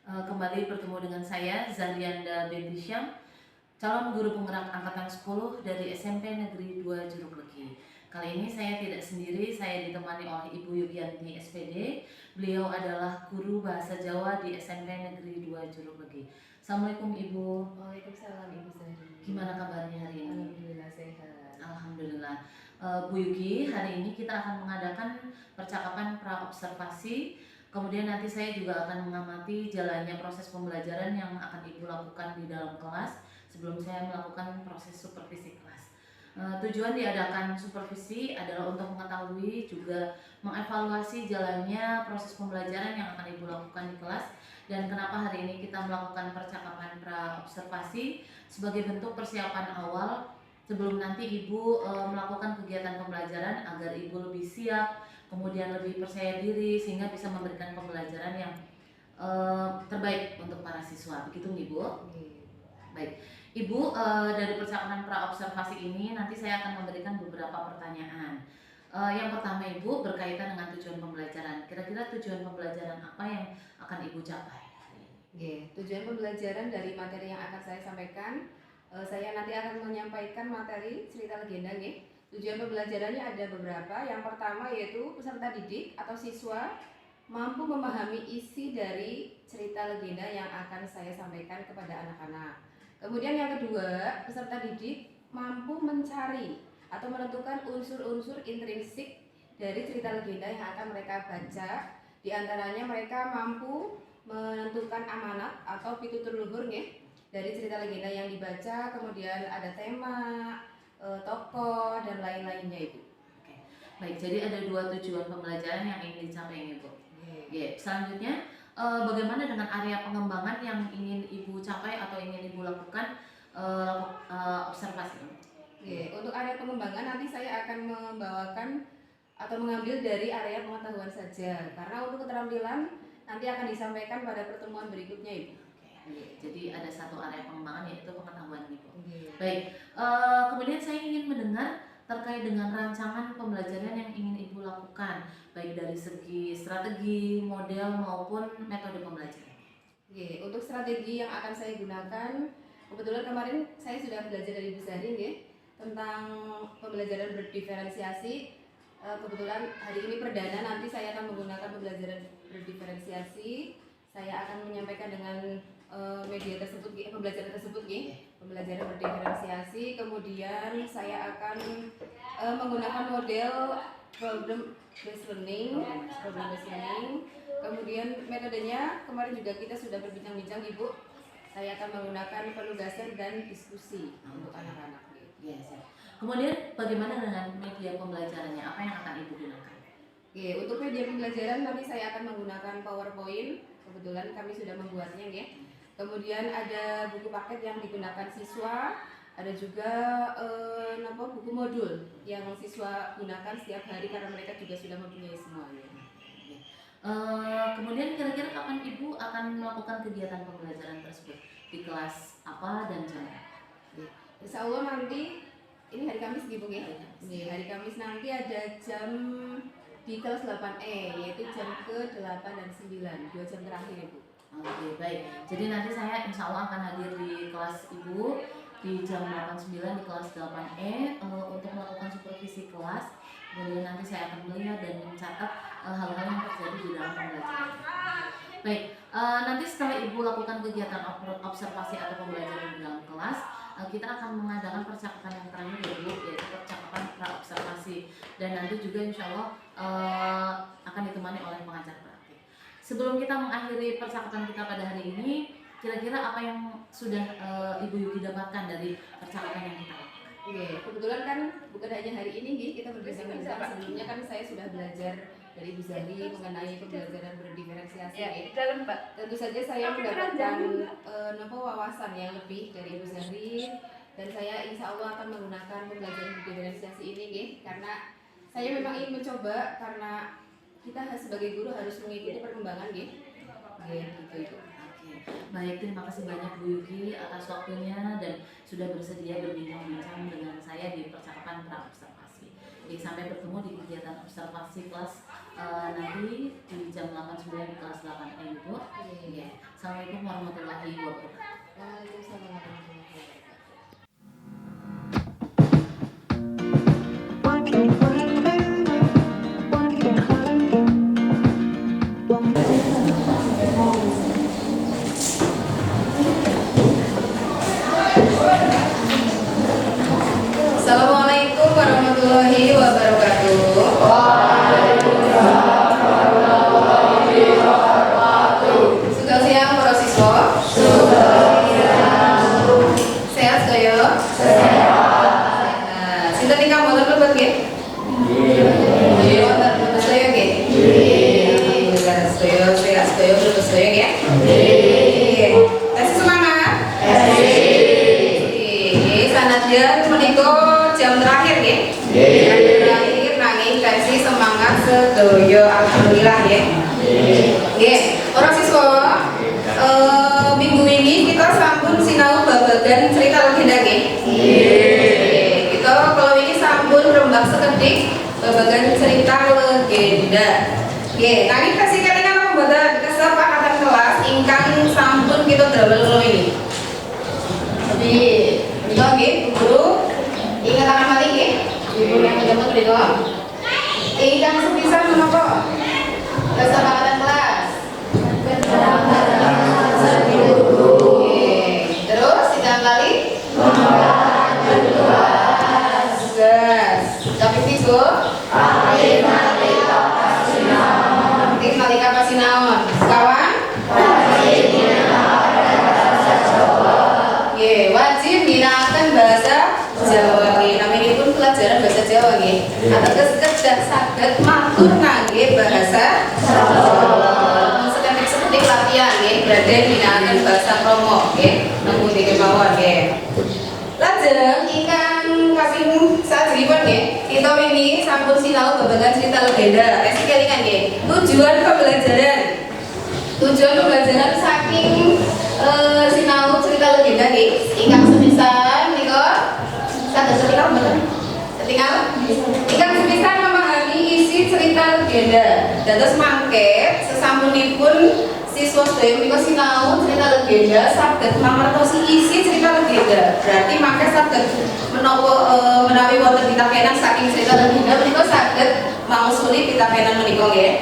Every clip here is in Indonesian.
Kembali bertemu dengan saya Zalianda binti Syam, calon guru penggerak angkatan 10 dari SMP Negeri 2 Juruk Legi. Kali ini saya tidak sendiri, saya ditemani oleh Ibu Yugianti SPD. Beliau adalah guru bahasa Jawa di SMP Negeri 2 Juruk Legi. Assalamualaikum Ibu. Waalaikumsalam Ibu Zahri. Gimana kabarnya hari ini? Alhamdulillah sehat. Alhamdulillah. Bu Yugi, hari ini kita akan mengadakan percakapan pra-observasi. Kemudian nanti saya juga akan mengamati jalannya proses pembelajaran yang akan Ibu lakukan di dalam kelas sebelum saya melakukan proses supervisi kelas. Tujuan diadakan supervisi adalah untuk mengetahui juga mengevaluasi jalannya proses pembelajaran yang akan Ibu lakukan di kelas, dan kenapa hari ini kita melakukan percakapan pra-observasi sebagai bentuk persiapan awal sebelum nanti Ibu melakukan kegiatan pembelajaran agar Ibu lebih siap, kemudian lebih percaya diri sehingga bisa memberikan pembelajaran yang terbaik untuk para siswa. Begitu Ibu? Baik, Ibu, dari percakapan pra-observasi ini nanti saya akan memberikan beberapa pertanyaan. Yang pertama Ibu berkaitan dengan tujuan pembelajaran. Kira-kira tujuan pembelajaran apa yang akan Ibu capai hari ini? Tujuan pembelajaran dari materi yang akan saya sampaikan, saya nanti akan menyampaikan materi cerita legenda. Tujuan pembelajarannya ada beberapa. Yang pertama yaitu peserta didik atau siswa mampu memahami isi dari cerita legenda yang akan saya sampaikan kepada anak-anak. Kemudian yang kedua, peserta didik mampu mencari atau menentukan unsur-unsur intrinsik dari cerita legenda yang akan mereka baca. Di antaranya mereka mampu menentukan amanat atau pitutur luhur dari cerita legenda yang dibaca, kemudian ada tema, tokoh, dan lain-lainnya Ibu. Oke. Baik, jadi ada dua tujuan pembelajaran yang ingin dicapai Ibu. Selanjutnya, bagaimana dengan area pengembangan yang ingin Ibu capai atau ingin Ibu lakukan observasi? Untuk area pengembangan nanti saya akan membawakan atau mengambil dari area pengetahuan saja, karena untuk keterampilan nanti akan disampaikan pada pertemuan berikutnya Ibu. Jadi ada satu area pengembangan yaitu pengetahuan Ibu. Baik, kemudian saya ingin mendengar terkait dengan rancangan pembelajaran yang ingin Ibu lakukan, baik dari segi strategi, model maupun metode pembelajaran. Untuk strategi yang akan saya gunakan, kebetulan kemarin saya sudah belajar dari Bu Zahri tentang pembelajaran berdiferensiasi. Kebetulan hari ini perdana, nanti saya akan menggunakan pembelajaran berdiferensiasi. Saya akan menyampaikan dengan media tersebut, pembelajaran tersebut, pembelajaran berdiferensiasi. Kemudian saya akan menggunakan model problem based learning. Kemudian metodenya kemarin juga kita sudah berbincang-bincang Ibu. Saya akan menggunakan penugasan dan diskusi untuk anak-anak. Kemudian bagaimana dengan media pembelajarannya? Apa yang akan Ibu gunakan? Untuk media pembelajaran nanti saya akan menggunakan PowerPoint. Kebetulan kami sudah membuatnya Kemudian ada buku paket yang digunakan siswa, ada juga buku modul yang siswa gunakan setiap hari karena mereka juga sudah mempunyai semuanya. Kemudian kira-kira kapan Ibu akan melakukan kegiatan pembelajaran tersebut? Di kelas apa dan jam berapa? Insya Allah nanti, ini hari Kamis Ibu hari Kamis nanti ada jam di kelas 8E, yaitu jam ke-8 dan 9, 2 jam terakhir Ibu. Oke, baik. Jadi nanti saya insya Allah akan hadir di kelas Ibu di jam 8.9 di kelas 8E untuk melakukan supervisi kelas. Kemudian nanti saya akan melihat dan mencatat hal-hal yang terjadi di dalam pembelajaran. Baik, nanti setelah Ibu lakukan kegiatan observasi atau pembelajaran di dalam kelas, kita akan mengadakan percakapan yang terakhir Ibu, yaitu percakapan pra-observasi, dan nanti juga insya Allah akan ditemani oleh pengajar praktik. Sebelum kita mengakhiri percakapan kita pada hari ini, kira-kira apa yang sudah Ibu Yugi dapatkan dari percakapan yang kita lakukan? Kebetulan kan bukan hanya hari ini kita berbincang-bincang. Sebelumnya kan saya sudah belajar dari Bu Zahri mengenai pembelajaran berdiferensiasi. Tentu saja saya mendapatkan wawasan yang lebih dari Bu Zahri, dan saya insya Allah akan menggunakan pembelajaran berdiferensiasi ini karena saya memang ingin mencoba, karena kita sebagai guru harus mengikuti perkembangan gitu itu. Baik, terima kasih banyak Bu Yugi atas waktunya dan sudah bersedia berbincang-bincang dengan saya di percakapan pra-observasi. Sampai bertemu di kegiatan observasi kelas nanti di jam 8.9 di kelas 8 Ibu. Iya. Assalamualaikum warahmatullahi wabarakatuh. Waalaikumsalam warahmatullahi wabarakatuh. Assalamualaikum warahmatullahi wabarakatuh. Sudah siang para siswa? Sehat sedaya? Sehat. Sinten ingkang boten lebet nggih? Nggih. Wonten lebet sedaya nggih? Nggih. Sehat sedaya lebet sedaya nggih? Nggih. Tasih semangat? Nggih. Sanadyan menika jam terakhir nggih? Jam terakhir nanging kasih semangat sedaya alhamdulillah nggih. Nggih. Para siswa, minggu ini kita sampun sinau babagan cerita legenda nggih. Kita kalau ini sampun rembak sekedhik babagan cerita legenda. Nggih, nanging kasih kelingan apa mboten kesepakatan kelas ingkang sampun kita damel kala ini. Jadi, menika nggih guru ingat akan malih nggih. Ibu yang menjemput mriku. Ingkang sepisan menapa? Kesepakatan kelas. Terus sidang kali gas tapi tigo tim nalika pasinaon kawan wajib ginakaken bahasa Jawa nggih naminipun pelajaran bahasa Jawa nggih ateges kedah saged matur ngangge bahasa Jawa sekedhik latihan nggih berarti ginakaken bahasa Kromo nggih nemu dike mawon nggih lajeng ingkang kaping sajengipun nggih kita wingi sampun sinau babagan cerita legenda esi kelingan nggih tujuan pembelajaran saking sinau cerita legenda nggih ingkang sepisan nika saged setinggal mboten setinggal ingkang sepisan memahami isi cerita legenda dados mangke sesampunipun siswa sedaya menika sinau cerita legenda saged mangertosi isi cerita legenda berarti mangke saged menawi wonten pitakenan saking cerita legenda menika saged mangsuli pitakenan menika nggih.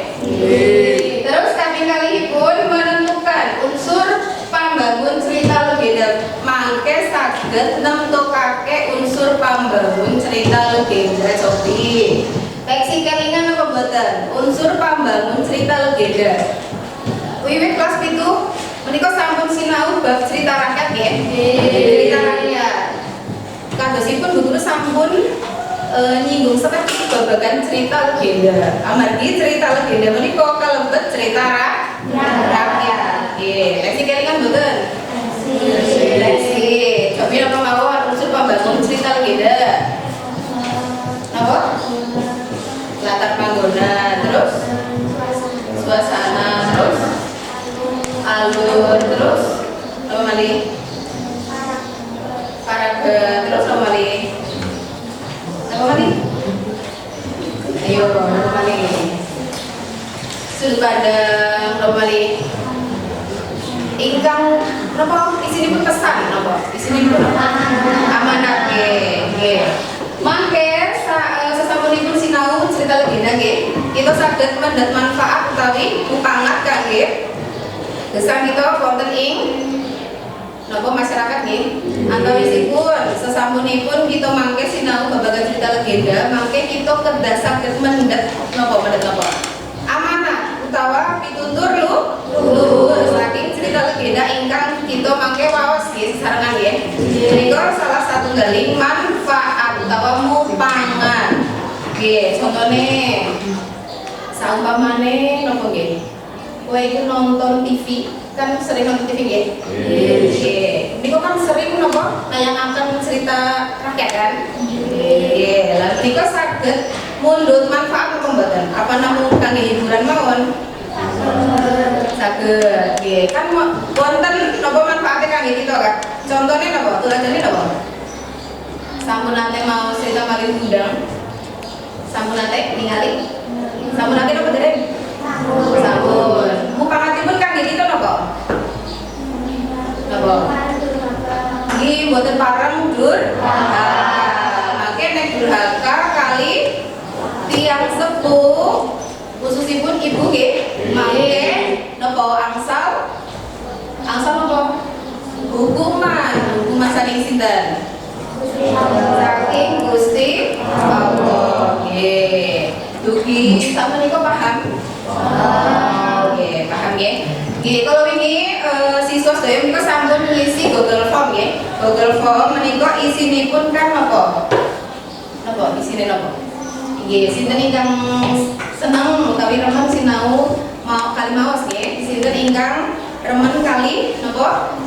Terus kaping kalihipun menentukan unsur pambangun cerita legenda mangke saged nemtokake unsur pambangun cerita legenda cobi teksi kelingan apa mboten unsur pambangun cerita legenda wiwit kelas 7 menika sampun sinau bab cerita rakyat nggih cerita rakyat kandosipun guru sampun nyinggung sekedhik babagan cerita legenda amargi cerita legenda menika kalebet cerita rakyat nggih teksi kelingan mboten teksi cobi napa mawon unsur pambangun cerita legenda napa latar panggonan terus suasana terus alur terus apa malih paraga terus apa malih ayo apa malih sudut pandang apa malih ingkang napa isinipun pesan napa isinipun amanat nggih mangke sesampunipun sinau cerita legenda nggih kita saged mendhet manfaat utawi mupangat kangge gesang kita wonten ing napa masyarakat nggih antawisipun sesampunipun kita mangke sinau babagan cerita legenda mangke kita kedah saged mendhet napa amanat utawa pitutur luhur saking cerita legenda ingkang kita mangke waos nggih sesarengan nggih menika salah satunggaling manfaat utawa mupangat nggih contone saumpamane napa nggih kowe iki nonton TV kan sering nonton TV nggih nggih niku kan sering napa nayangaken cerita rakyat kan nggih lha niku saged mundhut manfaat apa mboten apa namung kangge hiburan mawon saged nggih kan wonten napa manfaate kangge kita kan contone napa tuladhane napa sampun nate mau cerita malih undang sampun nate ningali sampun nate napa dereng sampun mupangatipun kangge kita napa Mangke nopo angsal? Angsal nopo? Hukuman saking sinten? Saking Gusti Allah. Nggih. Dugi sakmenika paham? Nggih, paham nggih. Nggih, kalau ini siswa sedaya menika sampun ngisi Google Form nggih. Google Form menika isinipun kan napa? Napa isine napa? Nggih, sinten ingkang seneng utawi remen sinau mau kali maos nggih. Sinten ingkang remen kali napa?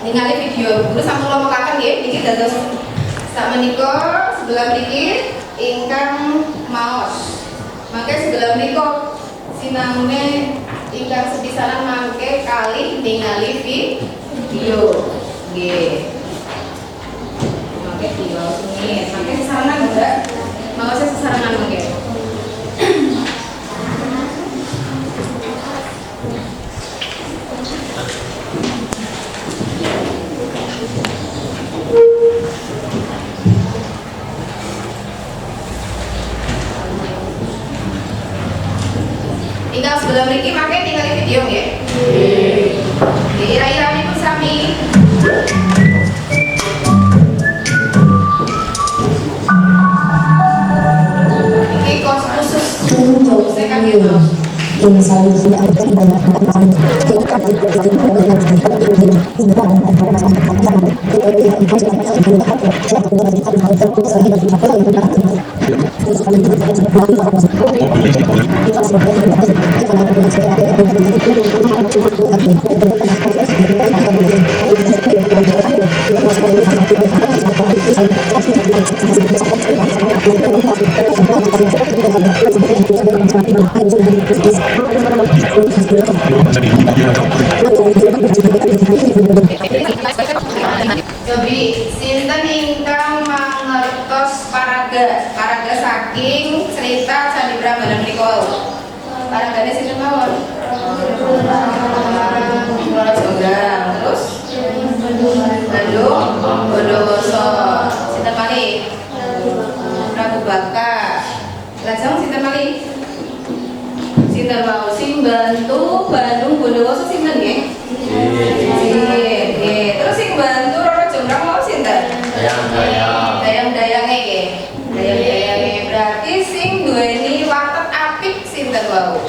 Ningali video guru sampun lompokaken nggih. Niki dados sakmenika sebelah mriki ingkang maos. Mangke sebelah menika sinaune ingkang sepisanan mangke kali ningali video. Nggih. Mangke diwaos nggih. Mangke sesarengan Mbak. Maos sesarengan mangke. Tinggal sebelah mriki mangke ningali video nggih. Ira-iranipun sami. Iki kos khusus. Saya kan gitu. Jadi sinten ingkang mangertos paraga saking cerita Candi Prambanan menika. Paragane sinten mawon? Kulo Jonggrang. Terus Bandung Bondowoso. Sinten malih? Prabu Baka. Lajeng sinten malih? Sinten wau sing bantu Bandung Bondowoso sinten nggih? Nggih. Terus sing bantu Roro Jonggrang mau sinten? Dayang-dayange nggih. Dayang-dayange berarti sing duweni watek apik sinten wau?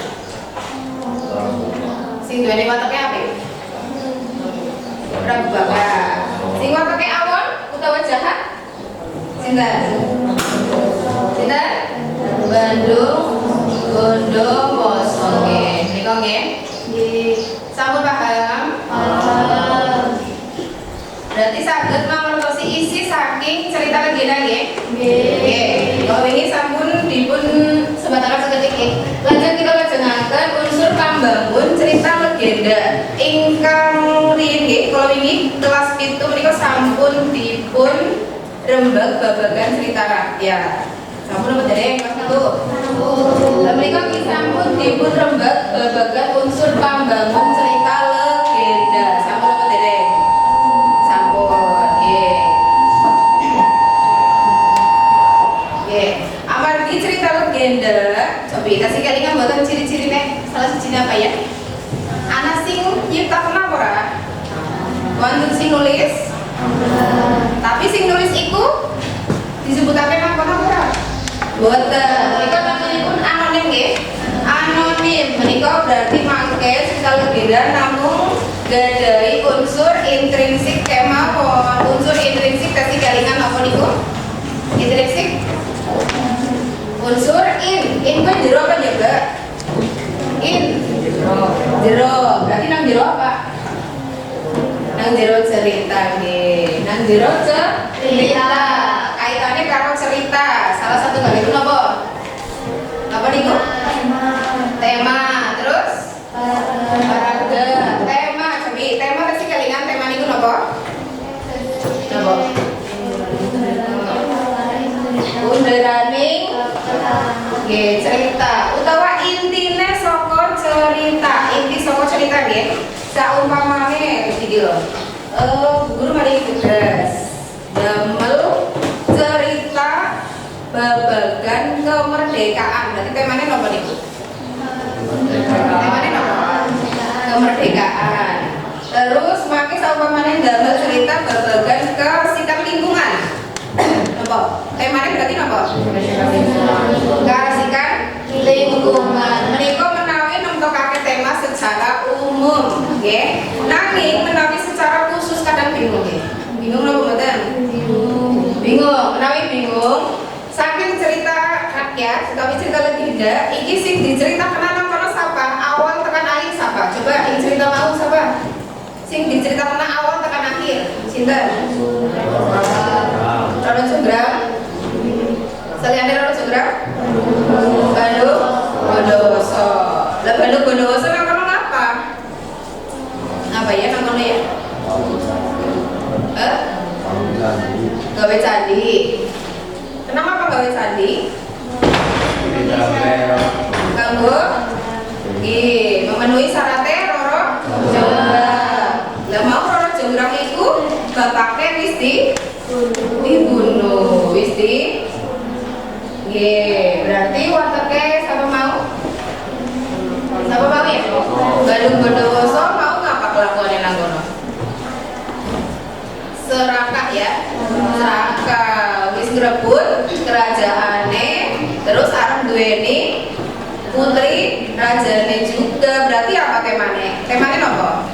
Sing duweni wateke apik? Prabu Baka. Sing wateke awon utawa jahat? Sinten? Sinten? Bandung Bondowoso nggih. Nika nggih. Sampun paham? Berarti saged mangertosi isi saking cerita legenda nggih? Nggih. Kalau ini sampun dipun sebatara seketik nggih. Lajeng kita lajengaken unsur pambangun cerita legenda ingkang riyin nggih. Kalau ini kelas 7 menika sampun dipun rembag babagan cerita rakyat. Sampun apa dereng kelas 1? Lah menika ki sampun dipun rembag babagan unsur pambangun cerita legenda. Sampun apa dereng? Sampun. Nggih. Nggih. Amargi cerita legenda, coba kasih kelingan mboten ciri-cirine salah siji apa ya? Ana sing nyiptaken apa ora? Wonten sing nulis? Tapi sing nulis iku disebutake napa ora? Mboten. Menika namanipun anonim nggih. Anonim menika berarti mangke cerita legenda namung gadhahi unsur intrinsik kemawon. Unsur intrinsik kasih kelingan apa niku? Intrinsik unsur in kan jero apa juga? In jero. Berarti nang jero apa? Nang jero cerita nggih. Nang jero cerita. Kaitannya karo cerita. Salah satu kali itu napa? Apa niku? Tema. Terus paraga. Tema, cobi. Tema kasih kelingan tema niku napa? Napa? Underaning nggih cerita utawa intine saka cerita. Inti saka cerita nggih. Saumpamane iki lho. Guru mari tugas damel cerita babagan kemerdekaan. Berarti temanya napa niku? Temanya apa? Kemerdekaan. Terus makin saumpamane damel cerita babagan keasikan lingkungan. Napa? Temanya berarti napa? Keasikan lingkungan. Menika menawi nemtokake tema secara umum, nggih. Nanging menawi secara khusus kadang bingung nggih. Bingung napa mboten? Bingung. Menawi bingung, saking cerita rakyat utawi cerita legenda iki sing diceritakan nang kono sapa? Awal tekan akhir sapa? Coba yang cerita mau sapa? Sing diceritakan awal tekan akhir. Sinten? Rono Sugeng. Saliyane Rono Sugeng? Bandung Bondowoso. Lah Bandung Bondowoso nang kono apa? Apa ya nang kono ya? Gawe candi. Kenapa apa gawe candi? Kanggo nggih memenuhi syaratnya Roro Jonggrang. Lah mau Roro Jonggrang iku bapake wis dibunuh, wis di nggih. Berarti wateke sapa mau? Sapa mau ya? Bandung Bondowoso mau ngapa kelakuane nang kono? Serakah ya. Serakah wis ngrebut kerajaane terus arep duweni putri rajane juga. Berarti apa temane? Temane apa?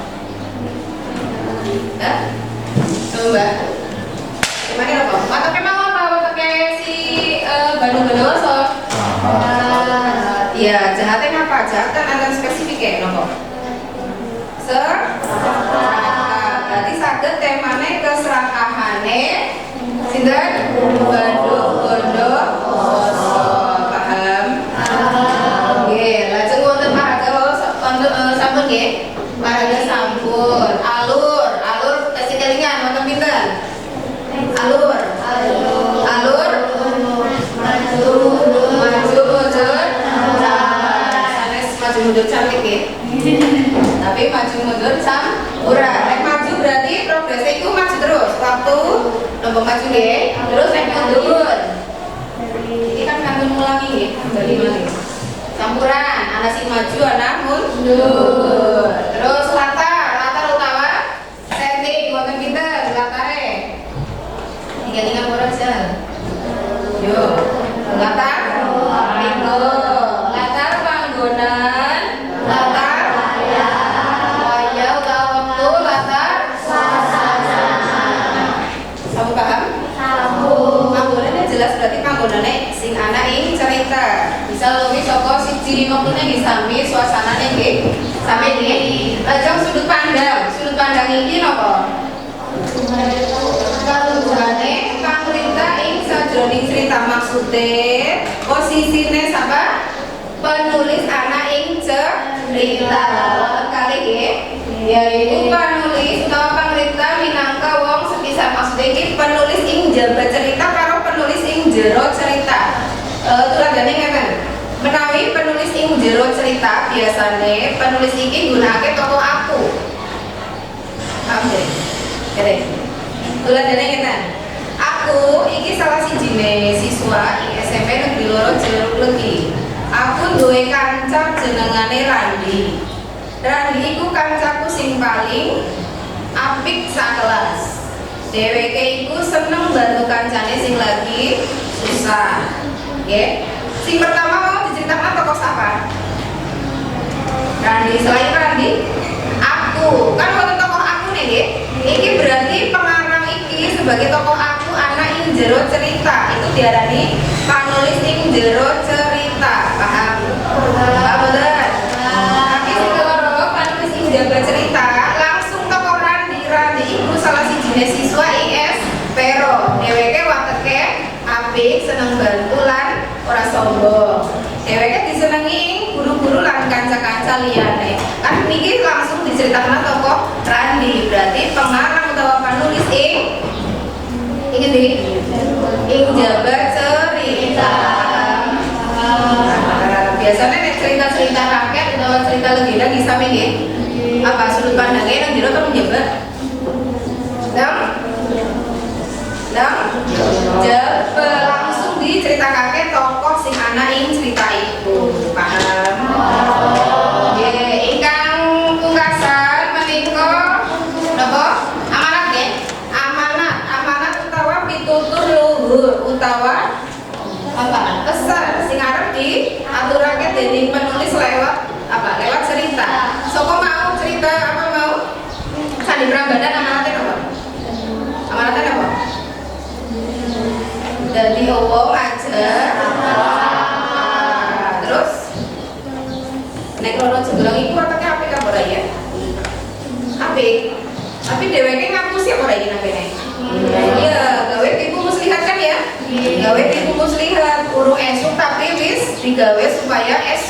Hah? Coba. Temane apa? Wateke mau apa? Wateke si Bandung Bondowoso. Ya, jahatnya apa? Jahat kan ada spesifik ya, nopo. Berarti saged temane keserakahane sinten? Bandung Bondowoso. Paham? Nggih, lajeng wonten paraga wonten sampun nggih. Paraga sampun. Alur kesikelingan wonten pinten? Alur maju mundur cantik ya. Tapi maju mundur campuran. Nek maju berarti progresnya itu maju terus. Waktu nomor maju ya, terus nek mundur. Ini kan kanggo ngulangi ya, kembali malih. Campuran, ana sing maju, ana mundur. Terus latar utawa setting wonten pinten latare? Tinggal ora aja. Yo, latar minggu. Latar panggonan, latar wayah utawa wektu, latar sasana. Kamu paham? Panggonannya jelas berarti panggonannya sing ana ing cerita. Bisa luwih saka siji wektune nggih sami, suasanane nggih sami nggih. Lajeng sudut pandang iki napa? Kalungane pangrintah ing sajroning cerita maksudnya posisine sapa? Penulis anak ing cerita. Kali nggih yaitu penulis utawa pangrintah minangka wong sepisah. Maksudnya iki penulis ing jabat cerita karo penulis ing jero cerita. Tuladhane ngeten. Menawi penulis ing jero cerita biasane penulis iki nggunakake tokoh aku. Paham nggih? Kene. Tuladhane ngeten. Aku iki salah sijine siswa ing SMP Negeri Loro Jeruk Legi. Aku duwe kanca jenengane Randi. Randi iku kancaku sing paling apik sakelas. Dheweke iku seneng bantu kancane sing lagi susah. Nggih. Sing pertama mau diceritakan tokoh siapa? Randi. Selain Randi, aku. Kan wonten tokoh aku nih nggih. Iki berarti pengarang iki sebagai tokoh aku anak ing jero cerita. Itu diarani penulis ing jero cerita. Paham? Paham bener? Tapi sing loro penulis ing jabat cerita langsung tokoh Randi. Randi iku salah sijine siswa IS Pero. Dheweke wateke apik, seneng bantu lan ora sombong. Dheweke disenengi ing guru-guru lan kanca-kanca liyane. Kan niki langsung diceritakan tokoh Randi. Berarti pengarang utawa penulis ing jabat cerita. Biasanya nek cerita-cerita rakyat utawa cerita legenda nggih sami nggih. Apa sudut pandangnya nang jero atau menjabat? Jabat langsung diceritakake tokoh sing ana ing cerita itu. Paham?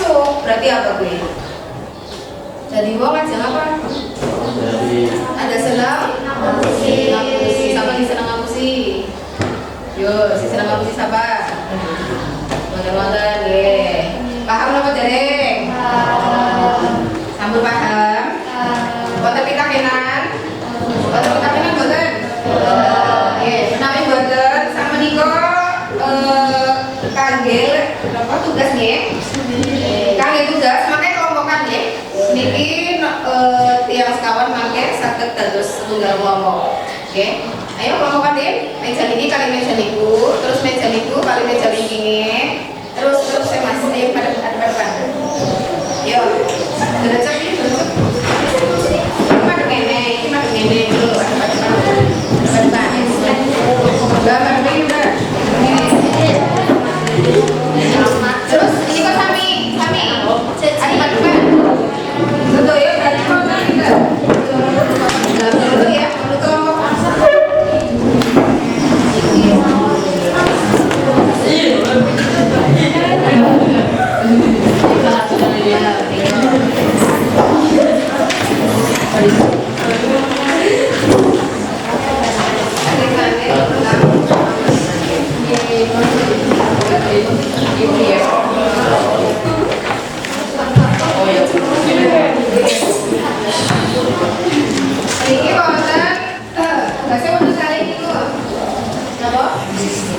esuk berarti apa gue? Jadi wong aja apa? Ada senang ngapusi. Siapa yang senang ngapusi? Yo, si senang ngapusi siapa? Wonten-wonten nggih. Paham napa dereng? Sampun paham? Wonten pitakenan? Wonten pitakenan mboten? Nggih, menawi mboten sakmenika kangge napa tugas nggih? Kangge tugas mangke kelompokan nggih. Niki tiang sekawan mangke saged dados setunggal kelompok. Nggih. Ayo kelompokan nggih. Meja niki kali meja niku, terus meja niku kali meja winginge. Terus saya masih pada depan. Yo. Derajat ini derajat. Madep ngene dulu. Depan. Gambar ini udah. Terus ini kok sami. Ada depan. Betul ya, berarti kok kita. Dulu ya, dulu kelompok. Ini wonten bahasa wonten kali niku. Napa?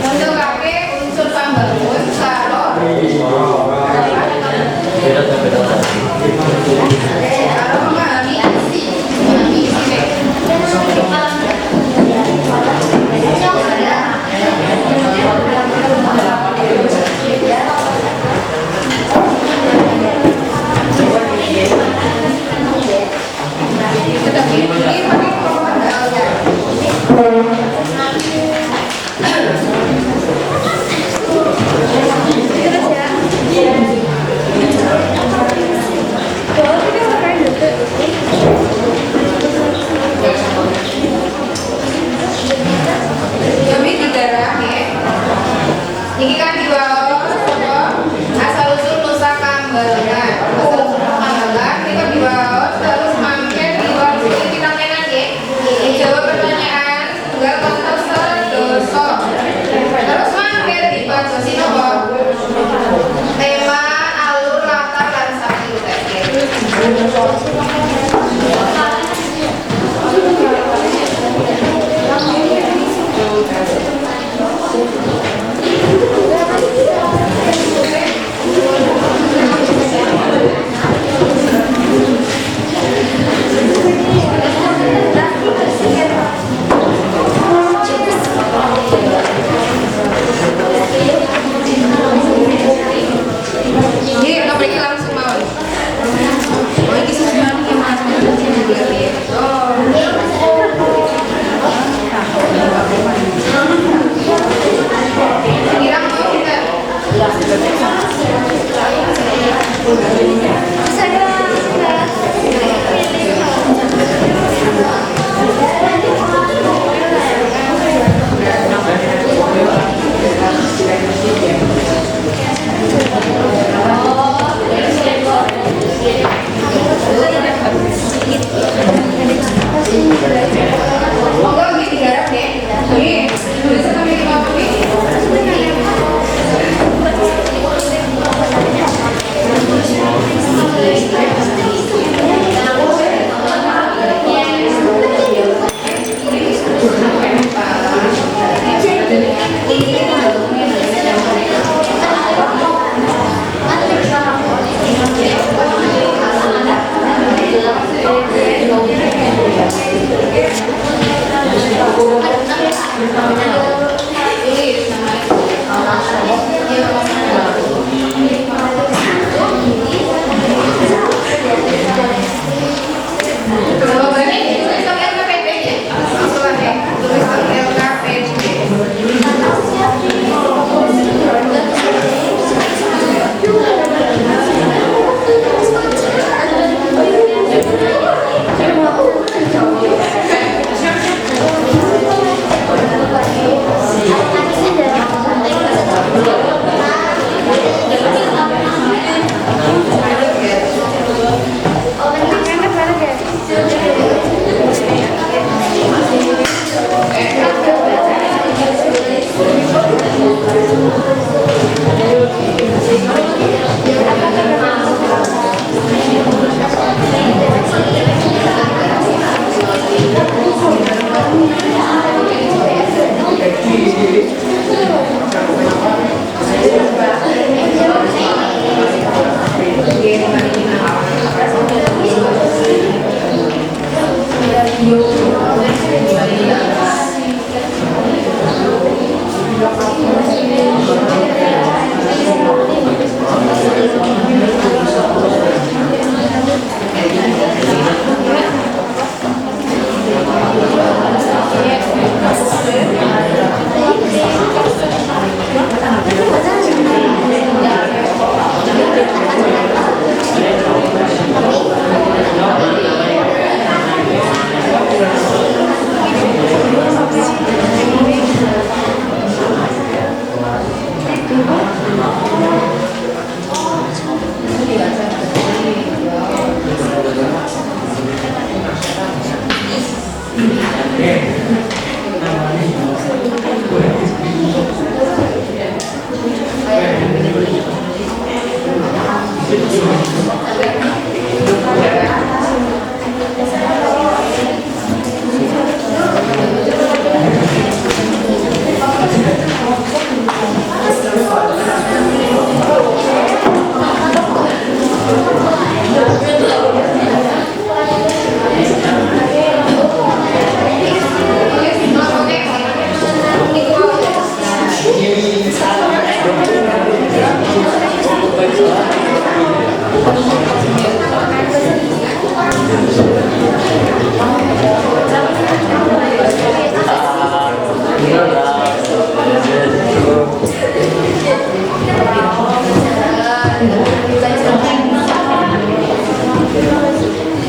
Untuk kabeh unsur pambangun karo memahami isi. Kami digarap ya. Ini kan di bawah asal usul Nusa Kambangan. Asal usul Nusa Kambangan ini kan di bawah terus mampir di bawah kita kenan ya. Dijawab pertanyaan tunggal kontak sedoso. Terus mampir di bawah sinopo. Tema alur latar dan saksi ini kita pergi langsung mau. Oh ini susah nih mas. Kira mau kita. Monggo nggih digarap nggih. Nggih. Bisa kami ngomong nggih.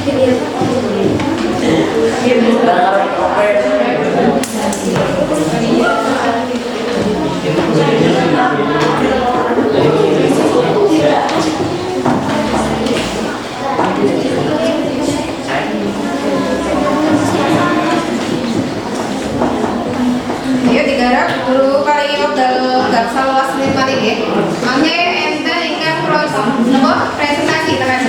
Ayo digarap guru kali wekdal garsal wasli mari nggih. Mangke enten ingkang proses napa presentasi tekan.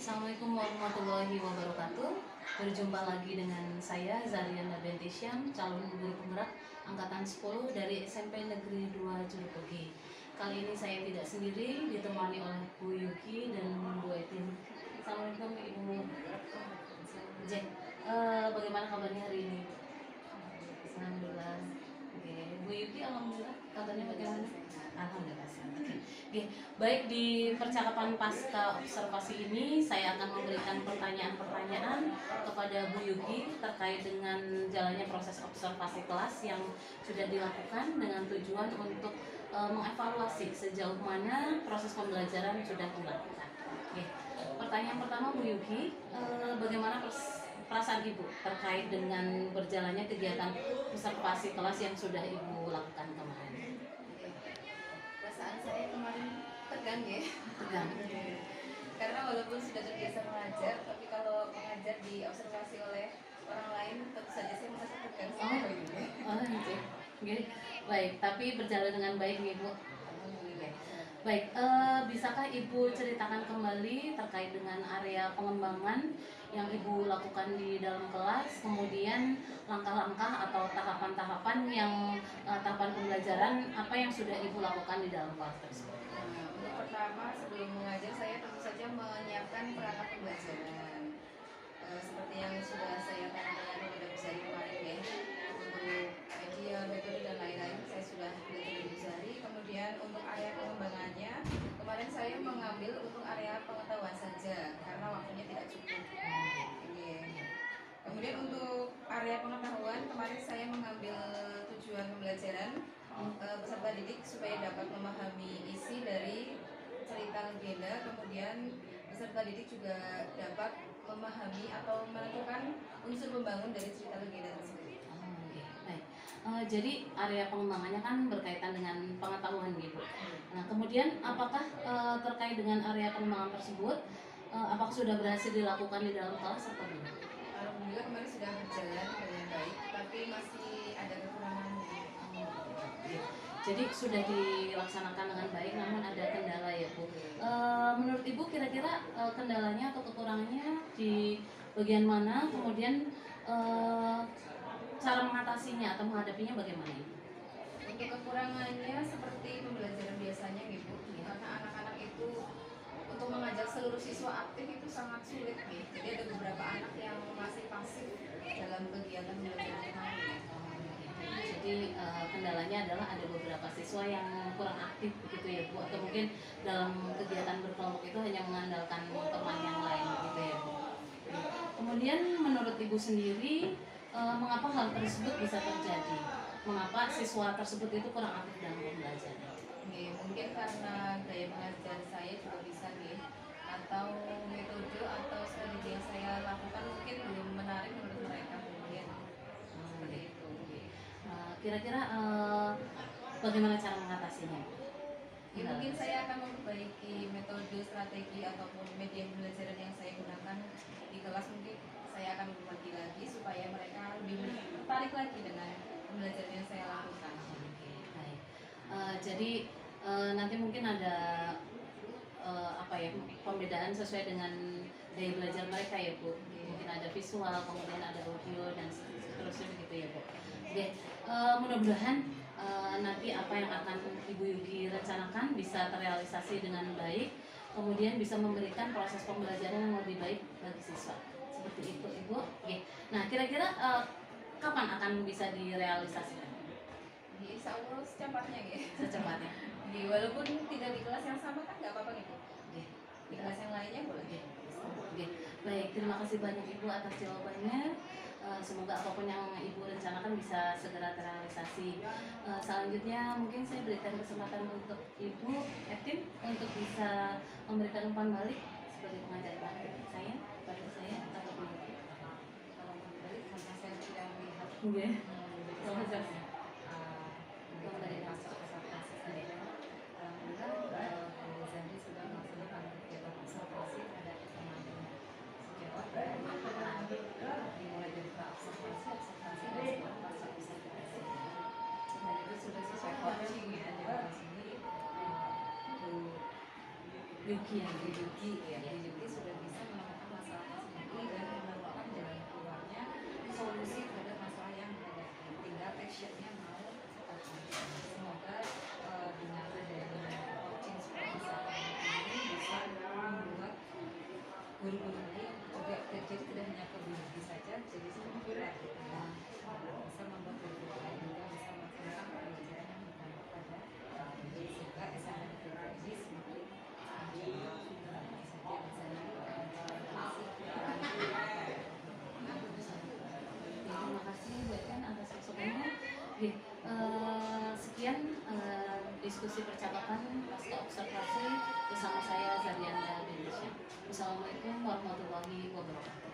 Assalamualaikum warahmatullahi wabarakatuh. Berjumpa lagi dengan saya Zariana Bentisyam, calon guru penggerak angkatan 10 dari SMP Negeri 2 Jurupegi. Kali ini saya tidak sendiri, ditemani oleh Bu Yuki dan Bu Etin. Assalamualaikum Ibu Jack. Bagaimana kabarnya hari ini? Alhamdulillah. Oke, Bu Yuki, alhamdulillah. Kabarnya bagaimana? Alhamdulillah. Oke, baik, di percakapan pasca observasi ini saya akan memberikan pertanyaan-pertanyaan kepada Bu Yuki terkait dengan jalannya proses observasi kelas yang sudah dilakukan dengan tujuan untuk mengevaluasi sejauh mana proses pembelajaran sudah dilakukan. Oke, pertanyaan pertama Bu Yuki, bagaimana perasaan Ibu terkait dengan berjalannya kegiatan observasi kelas yang sudah Ibu lakukan kemarin? Perasaan saya kemarin tegang ya. Tegang. Karena walaupun sudah terbiasa mengajar, tapi kalau mengajar diobservasi oleh orang lain tentu saja saya merasa tegang. Oke. Baik, tapi berjalan dengan baik nih Bu. Baik, bisakah Ibu ceritakan kembali terkait dengan area pengembangan yang Ibu lakukan di dalam kelas, kemudian langkah-langkah atau tahapan-tahapan yang tahapan pembelajaran apa yang sudah Ibu lakukan di dalam kelas tersebut? Untuk pertama, sebelum mengajar saya tentu saja menyiapkan perangkat pembelajaran seperti yang sudah saya tanyakan kepada Bu Zari kemarin ya, untuk media, metode dan lain-lain saya sudah belajar dari Bu Zari. Kemudian untuk area pengembangannya kemarin saya mengambil untuk area pengetahuan saja karena waktunya tidak cukup. Kemudian untuk area pengetahuan kemarin saya mengambil tujuan pembelajaran peserta didik supaya dapat memahami isi dari cerita legenda, kemudian peserta didik juga dapat memahami atau menentukan unsur pembangun dari cerita legenda tersebut. Jadi area pengembangannya kan berkaitan dengan pengetahuan gitu. Nah, kemudian apakah terkait dengan area pengembangan tersebut, apakah sudah berhasil dilakukan di dalam kelas atau belum? Alhamdulillah kemarin sudah berjalan dengan baik, tapi masih ada kekurangan. Jadi sudah dilaksanakan dengan baik, namun ada kendala ya Bu. Menurut Ibu kira-kira kendalanya atau kekurangannya di bagian mana? Kemudian cara mengatasinya atau menghadapinya bagaimana Ibu? Untuk kekurangannya seperti pembelajaran biasanya gitu, karena anak-anak itu untuk mengajak seluruh siswa aktif itu sangat sulit nih. Jadi ada beberapa anak yang masih pasif dalam kegiatan pembelajaran kemarin. Jadi kendalanya adalah ada beberapa siswa yang kurang aktif begitu ya Bu, atau mungkin dalam kegiatan berkelompok itu hanya mengandalkan teman yang lain gitu ya Bu. Kemudian menurut Ibu sendiri, mengapa hal tersebut bisa terjadi? Mengapa siswa tersebut itu kurang aktif dalam pembelajaran? Mungkin karena gaya mengajar saya juga bisa nih, atau metode atau strategi yang saya lakukan mungkin belum menarik menurut mereka kemudian seperti itu. Kira-kira bagaimana cara mengatasinya? Mungkin saya akan memperbaiki metode, strategi ataupun media pembelajaran yang saya gunakan di kelas. Mungkin saya akan berbagi lagi supaya mereka lebih tertarik lagi dengan pembelajaran yang saya lakukan. Baik. Jadi nanti mungkin ada pembedaan sesuai dengan gaya belajar mereka ya Bu. Mungkin ada visual, kemudian ada audio dan seterusnya begitu ya Bu. Oke, mudah-mudahan nanti apa yang akan Ibu Yuki rencanakan bisa terrealisasi dengan baik, kemudian bisa memberikan proses pembelajaran yang lebih baik bagi siswa. Seperti itu Ibu. Oke. Nah, kira-kira kapan akan bisa direalisasikan? Insya Allah secepatnya ya. Secepatnya. Walaupun tidak di kelas yang sama kan nggak apa-apa gitu. Oke. Di kelas yang lainnya boleh. Oke. Baik, terima kasih banyak Ibu atas jawabannya. Semoga apapun yang Ibu rencanakan bisa segera terrealisasi. Selanjutnya mungkin saya berikan kesempatan untuk Ibu Etin untuk bisa memberikan umpan balik sebagai pengajar praktik saya kepada saya atau Bu Yuki. Kalau balik karena saya tidak melihat Oke. prosesnya. Dari masuk observasi sendiri. Alhamdulillah Bu Zandri sudah melaksanakan kegiatan observasi terhadap teman-teman sejawat dimulai dari observasi dan setelah pasca observasi. Dan itu sudah sesuai coaching ya di sini. Bu Yuki ya. Bu Yuki sudah bisa menemukan masalahnya sendiri dan menemukan jalan keluarnya, solusi terhadap masalah yang dihadapi. Tinggal actionnya mau apa. Semoga dengan adanya coaching seperti saat ini bisa membuat guru-guru lain juga jadi tidak hanya ke Bu Yuki saja, jadi semua kita bisa membuat guru-guru lain juga bisa melaksanakan pembelajaran yang berdampak pada sehingga SNM ini semakin Terima kasih Bu Eten atas masukannya. Oke, sekian diskusi percakapan pasca observasi bersama saya Zarianda Indonesia. Wassalamualaikum warahmatullahi wabarakatuh.